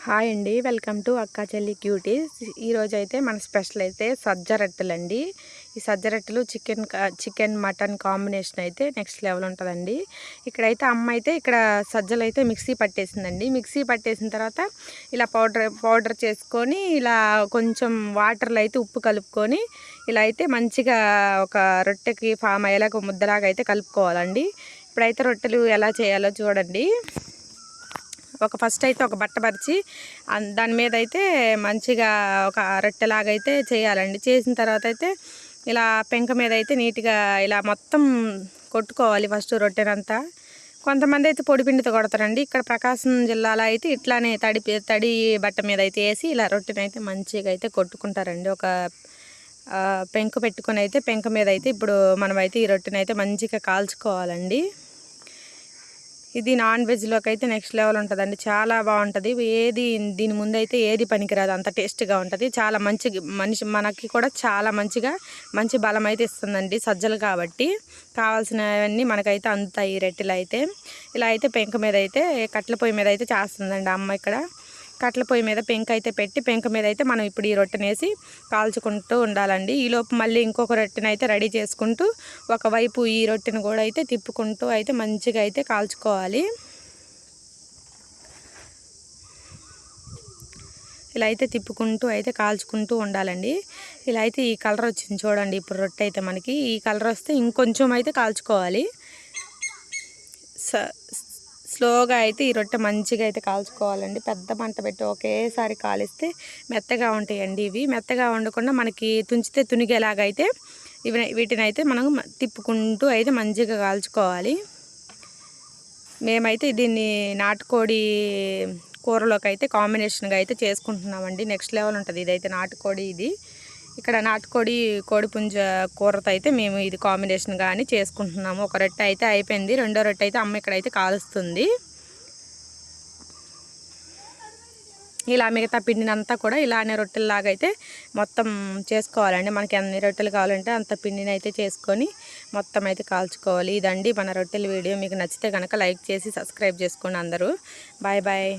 Hi అండి, welcome to అక్కా చెల్లి క్యూటీస్. ఈరోజు అయితే మన స్పెషల్ అయితే సజ్జ రొట్టెలు అండి. ఈ సజ్జ రొట్టెలు చికెన్ మటన్ కాంబినేషన్ అయితే నెక్స్ట్ లెవెల్ ఉంటుందండి. ఇక్కడైతే అమ్మ అయితే ఇక్కడ సజ్జలు అయితే మిక్సీ పట్టేసిందండి. మిక్సీ పట్టేసిన తర్వాత ఇలా పౌడర్ చేసుకొని ఇలా కొంచెం వాటర్లో అయితే ఉప్పు కలుపుకొని ఇలా అయితే మంచిగా ఒక రొట్టెకి ఫామ్ అయ్యేలాగా ముద్దలాగా అయితే కలుపుకోవాలండి. ఇప్పుడైతే రొట్టెలు ఎలా చేయాలో చూడండి. ఫస్ట్ అయితే ఒక బట్ట పరిచి దాని మీద అయితే మంచిగా ఒక రొట్టెలాగా అయితే చేయాలండి. చేసిన తర్వాత అయితే ఇలా పెంక మీద అయితే నీట్గా ఇలా మొత్తం కొట్టుకోవాలి ఫస్ట్ రొట్టెనంతా. కొంతమంది అయితే పొడిపిండితో కొడతారండి. ఇక్కడ ప్రకాశం జిల్లాలో అయితే ఇట్లానే తడి బట్ట మీద అయితే వేసి ఇలా రొట్టెనైతే మంచిగా అయితే కొట్టుకుంటారండి. ఒక పెంక పెట్టుకొని అయితే పెంక మీద అయితే ఇప్పుడు మనమైతే ఈ రొట్టెనైతే మంచిగా కాల్చుకోవాలండి. ఇది నాన్ వెజ్లోకి అయితే నెక్స్ట్ లెవెల్ ఉంటుందండి. చాలా బాగుంటుంది. దీని ముందు అయితే ఏది పనికిరాదు, అంత టేస్ట్గా ఉంటుంది. చాలా మనకి కూడా చాలా మంచి బలం అయితే ఇస్తుందండి సజ్జలు కాబట్టి. కావాల్సినవన్నీ మనకైతే అందుతాయి ఈ రొట్టెలు అయితే. ఇలా అయితే పెంక మీద అయితే కట్టెల పొయ్యి మీద అయితే చేస్తుందండి అమ్మ. ఇక్కడ కట్టెల పొయ్యి మీద పెంక అయితే పెట్టి పెంక మీద అయితే మనం ఇప్పుడు ఈ రొట్టెనేసి కాల్చుకుంటూ ఉండాలండి. ఈలోపు మళ్ళీ ఇంకొక రొట్టెని అయితే రెడీ చేసుకుంటూ ఒకవైపు ఈ రొట్టెను కూడా అయితే తిప్పుకుంటూ అయితే మంచిగా అయితే కాల్చుకోవాలి. ఇలా అయితే తిప్పుకుంటూ అయితే కాల్చుకుంటూ ఉండాలండి. ఇలా అయితే ఈ కలర్ వచ్చింది చూడండి. ఇప్పుడు రొట్టె అయితే మనకి ఈ కలర్ వస్తే ఇంకొంచెం అయితే కాల్చుకోవాలి. స్లోగా అయితే ఈ రొట్టె మంచిగా అయితే కాల్చుకోవాలండి. పెద్ద మంట పెట్టి ఒకేసారి కాలిస్తే మెత్తగా ఉంటాయండి. ఇవి మెత్తగా ఉండకుండా మనకి తుంచితే తునిగేలాగైతే వీటిని అయితే మనం తిప్పుకుంటూ అయితే మంచిగా కాల్చుకోవాలి. మేమైతే దీన్ని నాటుకోడి కూరలోకి అయితే కాంబినేషన్గా అయితే చేసుకుంటున్నామండి. నెక్స్ట్ లెవెల్ ఉంటుంది. ఇదైతే నాటుకోడి. ఇక్కడ నాటుకోడి కోడిపుంజ కూరతో అయితే మేము ఇది కాంబినేషన్ కానీ చేసుకుంటున్నాము. ఒక రొట్టె అయితే అయిపోయింది. రెండో రొట్టె అయితే అమ్మ ఇక్కడైతే కాలుస్తుంది. ఇలా మిగతా పిండినంతా కూడా ఇలానే రొట్టెల్లాగా అయితే మొత్తం చేసుకోవాలండి. మనకి ఎన్ని రొట్టెలు కావాలంటే అంత పిండిని అయితే చేసుకొని మొత్తం అయితే కాల్చుకోవాలి. ఇదండి మన రొట్టెల వీడియో. మీకు నచ్చితే కనుక లైక్ చేసి సబ్స్క్రైబ్ చేసుకోండి అందరూ. Bye bye.